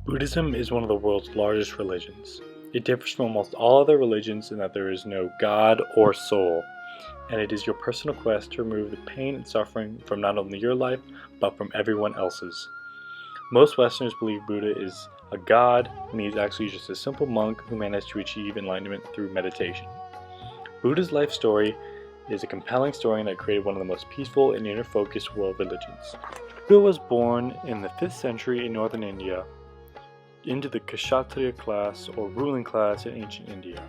Buddhism is one of the world's largest religions. It differs from almost all other religions in that there is no God or soul, and it is your personal quest to remove the pain and suffering from not only your life, but from everyone else's. Most Westerners believe Buddha is a god, and he is actually just a simple monk who managed to achieve enlightenment through meditation. Buddha's life story is a compelling story that created one of the most peaceful and inner-focused world religions. Buddha was born in the 5th century in northern India, into the Kshatriya class or ruling class in ancient India.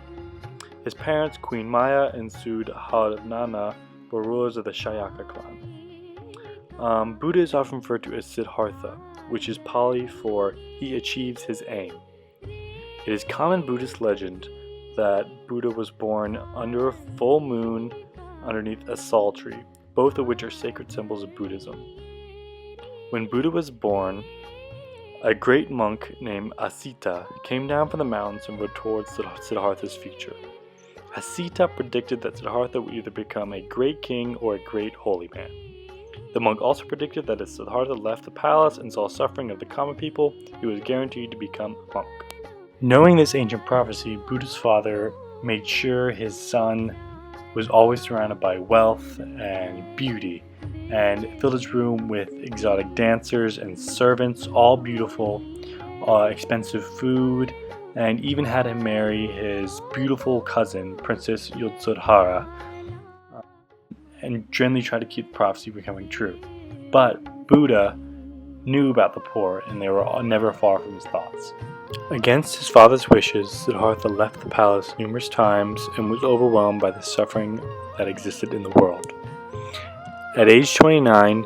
His parents, Queen Maya and Sudharnana, were rulers of the Shayaka clan. Buddha is often referred to as Siddhartha, which is Pali for he achieves his aim. It is common Buddhist legend that Buddha was born under a full moon underneath a sal tree, both of which are sacred symbols of Buddhism. When Buddha was born, a great monk named Asita came down from the mountains and rode towards Siddhartha's future. Asita predicted that Siddhartha would either become a great king or a great holy man. The monk also predicted that if Siddhartha left the palace and saw suffering of the common people, he was guaranteed to become a monk. Knowing this ancient prophecy, Buddha's father made sure his son was always surrounded by wealth and beauty, and filled his room with exotic dancers and servants, all beautiful, expensive food, and even had him marry his beautiful cousin, Princess Yasodhara, and generally tried to keep the prophecy becoming true. But Buddha knew about the poor, and they were never far from his thoughts. Against his father's wishes, Siddhartha left the palace numerous times and was overwhelmed by the suffering that existed in the world. At age 29,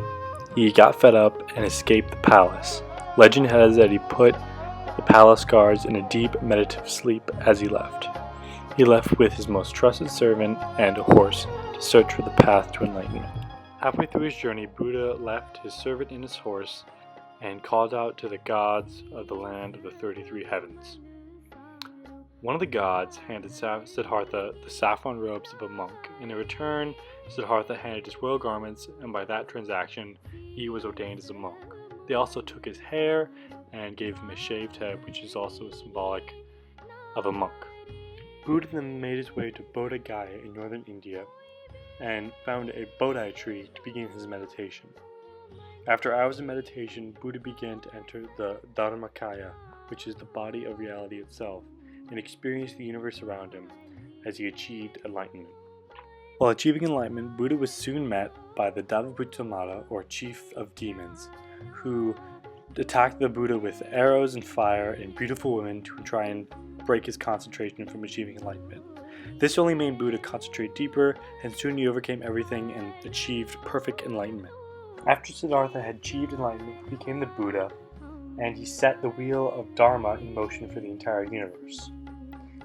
he got fed up and escaped the palace. Legend has that he put the palace guards in a deep meditative sleep as he left. He left with his most trusted servant and a horse to search for the path to enlightenment. Halfway through his journey, Buddha left his servant and his horse and called out to the gods of the land of the 33 heavens. One of the gods handed Siddhartha the saffron robes of a monk. In return, Siddhartha handed his royal garments, and by that transaction, he was ordained as a monk. They also took his hair and gave him a shaved head, which is also symbolic of a monk. Buddha then made his way to Bodh Gaya in northern India and found a Bodhi tree to begin his meditation. After hours of meditation, Buddha began to enter the Dharmakaya, which is the body of reality itself, and experienced the universe around him as he achieved enlightenment. While achieving enlightenment, Buddha was soon met by the Davaputamara, or chief of demons, who attacked the Buddha with arrows and fire and beautiful women to try and break his concentration from achieving enlightenment. This only made Buddha concentrate deeper, and soon he overcame everything and achieved perfect enlightenment. After Siddhartha had achieved enlightenment, he became the Buddha, and he set the wheel of Dharma in motion for the entire universe.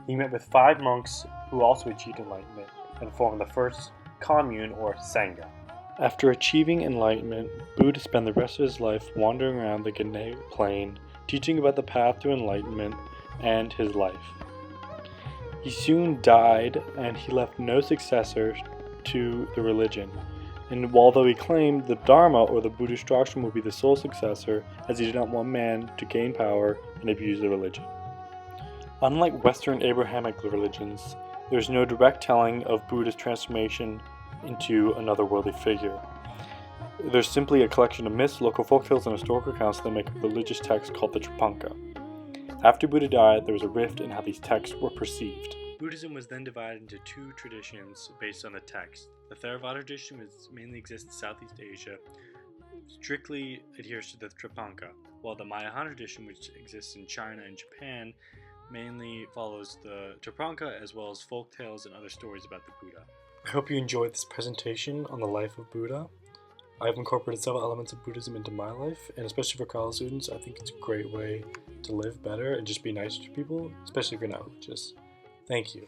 He met with 5 monks who also achieved enlightenment and formed the first commune or Sangha. After achieving enlightenment, Buddha spent the rest of his life wandering around the Gangeya plain, teaching about the path to enlightenment and his life. He soon died, and he left no successor to the religion. And although he claimed the Dharma or the Buddhist doctrine would be the sole successor, as he did not want man to gain power and abuse the religion. Unlike Western Abrahamic religions, there is no direct telling of Buddha's transformation into another worldly figure. There's simply a collection of myths, local folktales, and historical accounts that make a religious text called the Tripanga. After Buddha died, there was a rift in how these texts were perceived. Buddhism was then divided into 2 traditions based on the text. The Theravada tradition, which mainly exists in Southeast Asia, strictly adheres to the Tripanga, while the Mahayana tradition, which exists in China and Japan, mainly follows the Tripanga as well as folk tales and other stories about the Buddha. I hope you enjoyed this presentation on the life of Buddha. I've incorporated several elements of Buddhism into my life, and especially for college students, I think it's a great way to live better and just be nicer to people, especially if you're not religious. Thank you.